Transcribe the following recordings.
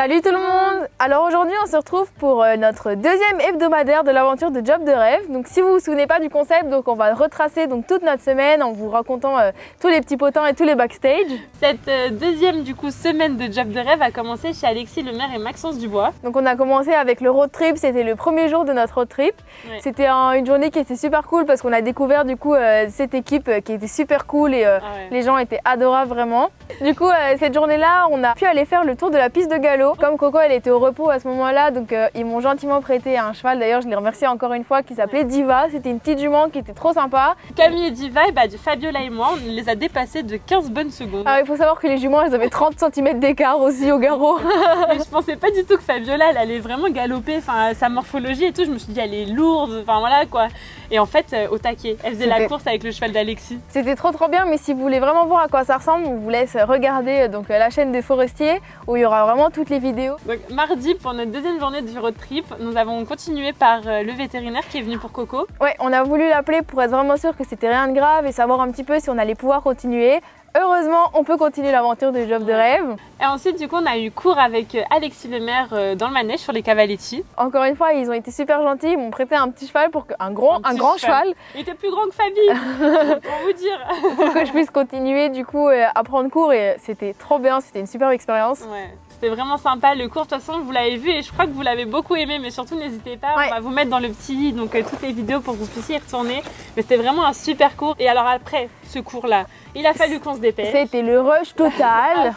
Salut tout le monde! Alors aujourd'hui on se retrouve pour notre deuxième hebdomadaire de l'aventure de Job de rêve. Donc si vous vous souvenez pas du concept, donc on va retracer donc toute notre semaine en vous racontant tous les petits potins et tous les backstage. Cette deuxième semaine de Job de rêve a commencé chez Alexis Lemaire et Maxence Dubois. Donc on a commencé avec le road trip, c'était le premier jour de notre road trip. Ouais. C'était une journée qui était super cool parce qu'on a découvert du coup cette équipe qui était super cool et les gens étaient adorables vraiment. Du coup cette journée-là on a pu aller faire le tour de la piste de galop. Comme Coco elle était au repos à ce moment-là, donc ils m'ont gentiment prêté un cheval, d'ailleurs je les remercie encore une fois, qui s'appelait Diva. C'était une petite jument qui était trop sympa. Camille et Diva, Fabiola et moi, on les a dépassés de 15 bonnes secondes. Alors il faut savoir que les juments elles avaient 30 cm d'écart aussi au garrot. Mais je pensais pas du tout que Fabiola elle allait vraiment galoper, enfin sa morphologie et tout, je me suis dit elle est lourde, enfin voilà quoi. Et en fait au taquet, elle faisait la course avec le cheval d'Alexis. C'était trop bien, mais si vous voulez vraiment voir à quoi ça ressemble, on vous laisse regarder donc la chaîne des forestiers où il y aura vraiment toutes les vidéos. Donc mardi pour notre deuxième journée du road trip, nous avons continué par le vétérinaire qui est venu pour Coco. Ouais, on a voulu l'appeler pour être vraiment sûr que c'était rien de grave et savoir un petit peu si on allait pouvoir continuer. Heureusement, on peut continuer l'aventure de Job de rêve. Et ensuite, du coup, on a eu cours avec Alexis Lemaire dans le manège sur les Cavaletti. Encore une fois, ils ont été super gentils. Ils m'ont prêté un petit cheval, un grand cheval. Il était plus grand que Fabie, pour vous dire. Pour que je puisse continuer, du coup, à prendre cours. Et c'était trop bien, c'était une superbe expérience. Ouais. C'était vraiment sympa le cours, de toute façon vous l'avez vu et je crois que vous l'avez beaucoup aimé, mais surtout n'hésitez pas, on va vous mettre dans le petit lit donc toutes les vidéos pour que vous puissiez y retourner. Mais c'était vraiment un super cours. Et alors après ce cours là, il a fallu qu'on se dépêche. C'était le rush total.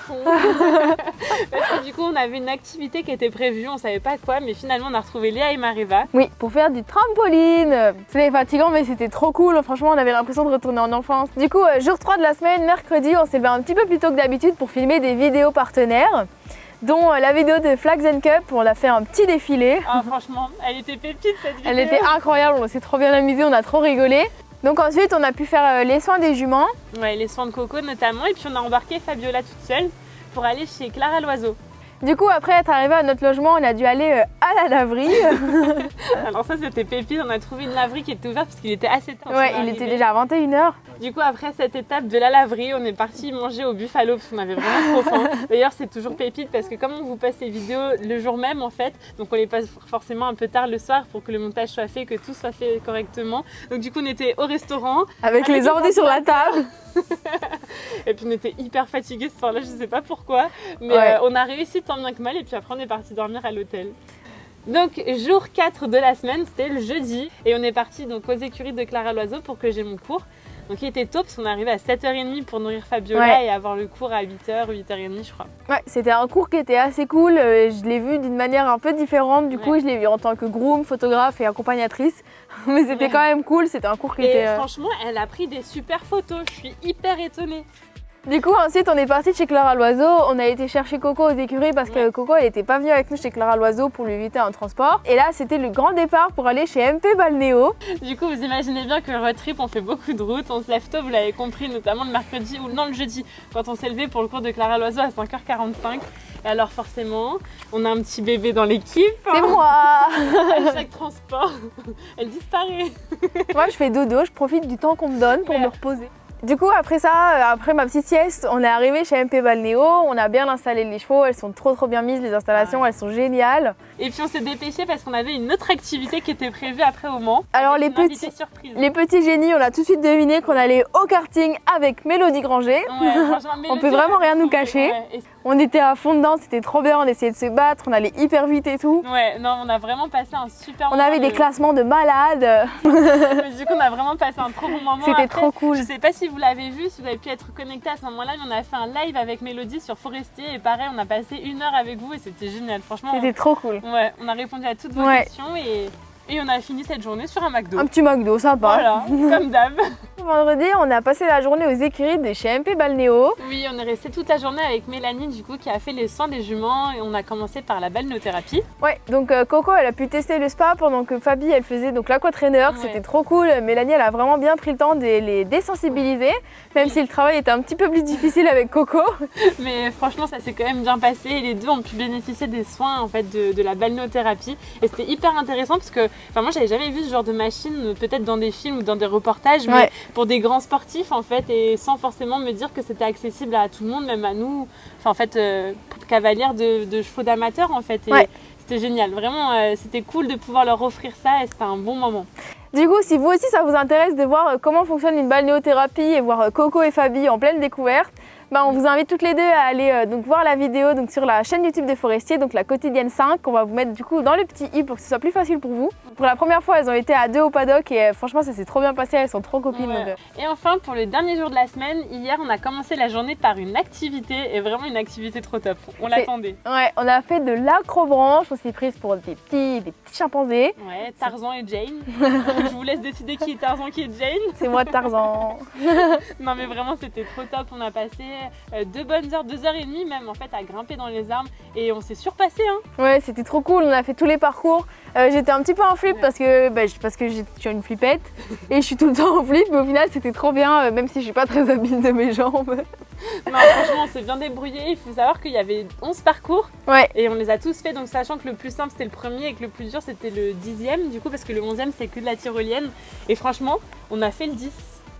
Parce que du coup on avait une activité qui était prévue, on savait pas quoi, mais finalement on a retrouvé Léa et Mariva. Oui, pour faire du trampoline. C'était fatigant mais c'était trop cool, franchement on avait l'impression de retourner en enfance. Du coup jour 3 de la semaine, mercredi, on s'est levé un petit peu plus tôt que d'habitude pour filmer des vidéos partenaires, dont la vidéo de Flags and Cup, on a fait un petit défilé. Ah franchement, elle était pépite cette vidéo. Elle était incroyable, on s'est trop bien amusé, on a trop rigolé. Donc ensuite on a pu faire les soins des juments. Ouais, les soins de Coco notamment, et puis on a embarqué Fabiola toute seule pour aller chez Clara Loiseau. Du coup après être arrivé à notre logement, on a dû aller à la laverie. Alors ça c'était pépite, on a trouvé une laverie qui était ouverte parce qu'il était assez tard. Ouais, il était déjà à 21h. Du coup après cette étape de la laverie, on est parti manger au Buffalo parce qu'on avait vraiment trop faim. D'ailleurs c'est toujours pépite parce que comme on vous passe les vidéos le jour même en fait, donc on les passe forcément un peu tard le soir pour que le montage soit fait, que tout soit fait correctement. Donc du coup on était au restaurant. Avec les ordi sur la table. Et puis on était hyper fatigués ce soir-là, je sais pas pourquoi, mais on a réussi tant bien que mal et puis après on est parti dormir à l'hôtel. Donc jour 4 de la semaine, c'était le jeudi et on est parti donc aux écuries de Clara Loiseau pour que j'ai mon cours. Donc il était tôt parce qu'on est arrivé à 7h30 pour nourrir Fabiola et avoir le cours à 8h, 8h30 je crois. Ouais, c'était un cours qui était assez cool, je l'ai vu d'une manière un peu différente, du coup je l'ai vu en tant que groom, photographe et accompagnatrice. Mais c'était quand même cool, c'était un cours qui était... franchement, elle a pris des super photos, je suis hyper étonnée. Du coup ensuite on est parti chez Clara Loiseau, on a été chercher Coco aux écuries parce que Coco elle était pas venue avec nous chez Clara Loiseau pour lui éviter un transport. Et là c'était le grand départ pour aller chez MP Balnéo. Du coup vous imaginez bien que le road trip on fait beaucoup de routes, on se lève tôt, vous l'avez compris, notamment le mercredi ou non le jeudi quand on s'est levé pour le cours de Clara Loiseau à 5h45. Et alors forcément on a un petit bébé dans l'équipe. C'est moi. À chaque transport, elle disparaît. Moi je fais dodo, je profite du temps qu'on me donne pour me reposer. Du coup après ça, après ma petite sieste, on est arrivé chez MP Balnéo, on a bien installé les chevaux, elles sont trop bien mises les installations, elles sont géniales. Et puis on s'est dépêché parce qu'on avait une autre activité qui était prévue après au Mans. Alors les petits génies, on a tout de suite deviné qu'on allait au karting avec Mélodie Granger. Ouais, on peut vraiment rien nous cacher. On était à fond dedans, c'était trop bien, on essayait de se battre, on allait hyper vite et tout. Ouais, non, on a vraiment passé un super moment. On avait des classements de malades. Du coup, on a vraiment passé un trop bon moment. C'était trop cool. Je sais pas si vous l'avez vu, si vous avez pu être connecté à ce moment-là, mais on a fait un live avec Mélodie sur Forestier et pareil, on a passé 1 heure avec vous et c'était génial, franchement. C'était trop cool. Ouais, on a répondu à toutes vos questions et on a fini cette journée sur un McDo. Un petit McDo, sympa. Voilà, comme d'hab. Vendredi, on a passé la journée aux écuries de chez MP Balnéo. Oui, on est resté toute la journée avec Mélanie du coup qui a fait les soins des juments et on a commencé par la balnéothérapie. Ouais, donc Coco elle a pu tester le spa pendant que Fabi elle faisait donc l'aquatrainer, c'était trop cool. Mélanie elle a vraiment bien pris le temps de les désensibiliser, même si le travail était un petit peu plus difficile avec Coco. Mais franchement ça s'est quand même bien passé et les deux ont pu bénéficier des soins en fait de la balnéothérapie et c'était hyper intéressant parce que moi j'avais jamais vu ce genre de machine, peut-être dans des films ou dans des reportages, mais pour des grands sportifs en fait, et sans forcément me dire que c'était accessible à tout le monde, même à nous, enfin en fait cavalières de chevaux d'amateurs en fait. Et c'était génial, vraiment c'était cool de pouvoir leur offrir ça et c'était un bon moment. Du coup, si vous aussi ça vous intéresse de voir comment fonctionne une balnéothérapie et voir Coco et Fabi en pleine découverte, on vous invite toutes les deux à aller donc voir la vidéo donc, sur la chaîne YouTube des Forestiers, donc la quotidienne 5, qu'on va vous mettre du coup dans le petit i pour que ce soit plus facile pour vous. Pour la première fois, elles ont été à 2 au paddock et franchement ça s'est trop bien passé, elles sont trop copines. Ouais. Donc, Et enfin, pour le dernier jour de la semaine, hier on a commencé la journée par une activité, et vraiment une activité trop top, on l'attendait. Ouais, on a fait de l'acrobranche, on s'est prise pour des petits chimpanzés. Ouais, Tarzan et Jane. Je vous laisse décider qui est Tarzan, qui est Jane. C'est moi Tarzan. Non mais vraiment c'était trop top, on a passé 2 bonnes heures, 2h30 même en fait à grimper dans les arbres et on s'est surpassé hein. Ouais, c'était trop cool, on a fait tous les parcours. J'étais un petit peu en flip parce que je suis une flippette et je suis tout le temps en flip, mais au final c'était trop bien, même si je suis pas très habile de mes jambes. Non franchement on s'est bien débrouillé, il faut savoir qu'il y avait 11 parcours et on les a tous fait, donc sachant que le plus simple c'était le premier et que le plus dur c'était le 10e du coup, parce que le 11e c'est que de la tyrolienne, et franchement on a fait le 10.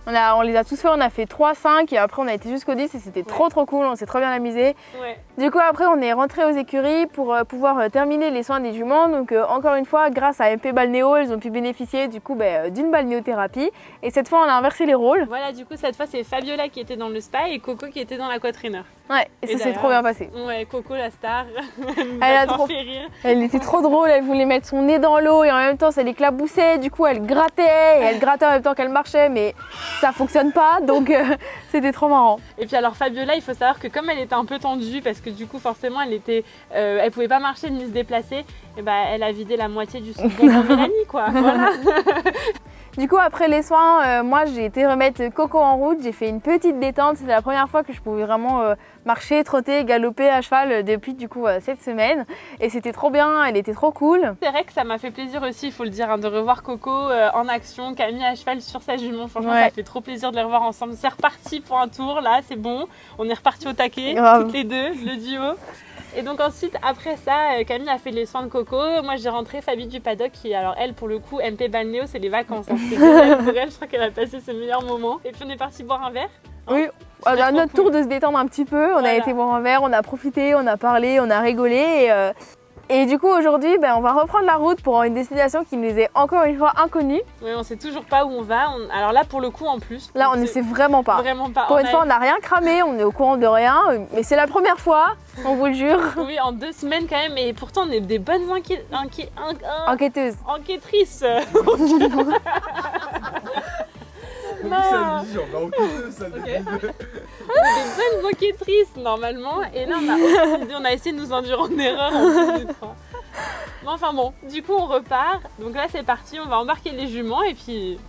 On les a tous fait, on a fait 3, 5 et après on a été jusqu'au 10 et c'était trop cool, on s'est trop bien amusé. Ouais. Du coup après on est rentré aux écuries pour pouvoir terminer les soins des juments. Donc encore une fois, grâce à MP Balnéo, elles ont pu bénéficier du coup d'une balnéothérapie. Et cette fois on a inversé les rôles. Voilà, du coup cette fois c'est Fabiola qui était dans le spa et Coco qui était dans l'aquatrainer. Ouais, et ça s'est trop bien passé. Ouais, Coco la star, elle a trop fait rire. Elle était trop drôle, elle voulait mettre son nez dans l'eau et en même temps ça l'éclaboussait, du coup elle grattait et elle grattait en même temps qu'elle marchait, mais ça fonctionne pas, donc c'était trop marrant. Et puis alors Fabiola, il faut savoir que comme elle était un peu tendue, parce que du coup forcément elle pouvait pas marcher ni se déplacer, et elle a vidé la moitié du son de Mélanie quoi, voilà. Du coup après les soins, moi j'ai été remettre Coco en route, j'ai fait une petite détente, c'était la première fois que je pouvais vraiment marcher, trotter, galoper à cheval depuis du coup cette semaine, et c'était trop bien, elle était trop cool. C'est vrai que ça m'a fait plaisir aussi, il faut le dire, hein, de revoir Coco en action, Camille à cheval sur sa jument, franchement ça fait trop plaisir de les revoir ensemble. C'est reparti pour un tour là, c'est bon, on est reparti au taquet, toutes les deux, le duo. Et donc ensuite, après ça, Camille a fait les soins de Coco. Moi, j'ai rentré Fabi du paddock qui, alors elle, pour le coup, MP Balnéo, c'est les vacances. Hein. C'était génial pour elle, je crois qu'elle a passé ses meilleurs moments. Et puis on est parti boire un verre. Oui, on a notre tour de se détendre un petit peu. On a été boire un verre, on a profité, on a parlé, on a rigolé. Et du coup aujourd'hui on va reprendre la route pour une destination qui nous est encore une fois inconnue. Oui, on sait toujours pas où on va. Alors là pour le coup en plus. Là on ne sait vraiment pas. Vraiment pas. Pour une fois on n'a rien cramé, on est au courant de rien. Mais c'est la première fois, on vous le jure. Oui, en 2 semaines quand même. Et pourtant on est des bonnes enquêteuses. Enquêtrices. Non. Ça okay. On est des bonnes enquêtrices normalement, et là on a essayé de nous induire en erreur en plus, mais enfin bon, du coup on repart, donc là c'est parti, on va embarquer les juments et puis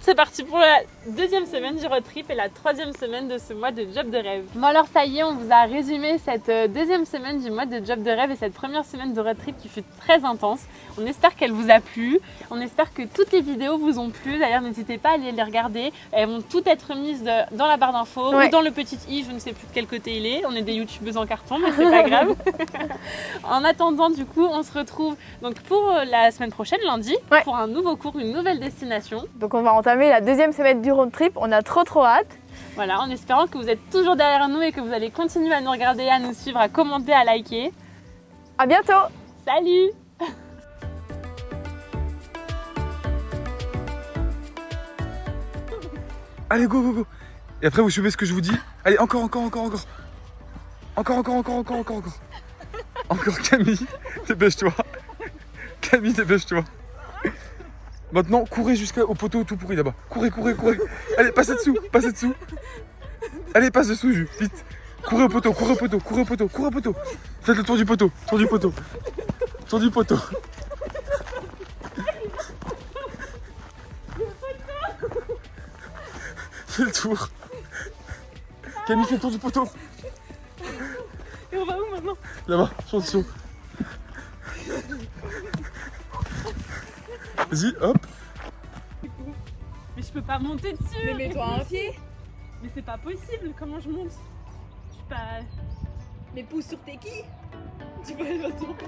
c'est parti pour la 2e semaine du road trip et la 3e semaine de ce mois de job de rêve. Bon alors ça y est, on vous a résumé cette 2e semaine du mois de job de rêve et cette première semaine de road trip qui fut très intense. On espère qu'elle vous a plu, on espère que toutes les vidéos vous ont plu, d'ailleurs n'hésitez pas à aller les regarder, elles vont toutes être mises dans la barre d'infos ou dans le petit i, je ne sais plus de quel côté il est, on est des youtubeuses en carton mais c'est pas grave. En attendant du coup on se retrouve donc pour la semaine prochaine, lundi, pour un nouveau cours, une nouvelle destination. Donc on va entamer la 2e semaine du road trip, on a trop hâte. Voilà, en espérant que vous êtes toujours derrière nous et que vous allez continuer à nous regarder, à nous suivre, à commenter, à liker. À bientôt. Salut. Allez, go. Et après, vous suivez ce que je vous dis. Allez, encore. Encore, Camille, dépêche-toi. Maintenant, courez jusqu'au poteau tout pourri là-bas. Courez. Allez, passez dessous. Allez, passe dessous, vite. Courez au poteau. Faites le tour du poteau. Fais le tour. Camille, fais le tour du poteau. Et on va où maintenant? Là-bas, sur le dessous. Vas-y, hop. Mais je peux pas monter dessus. Mais mets-toi un pied. Mais c'est pas possible, comment je monte? Je suis pas... Mais pousse sur tes quilles. Tu vas tomber.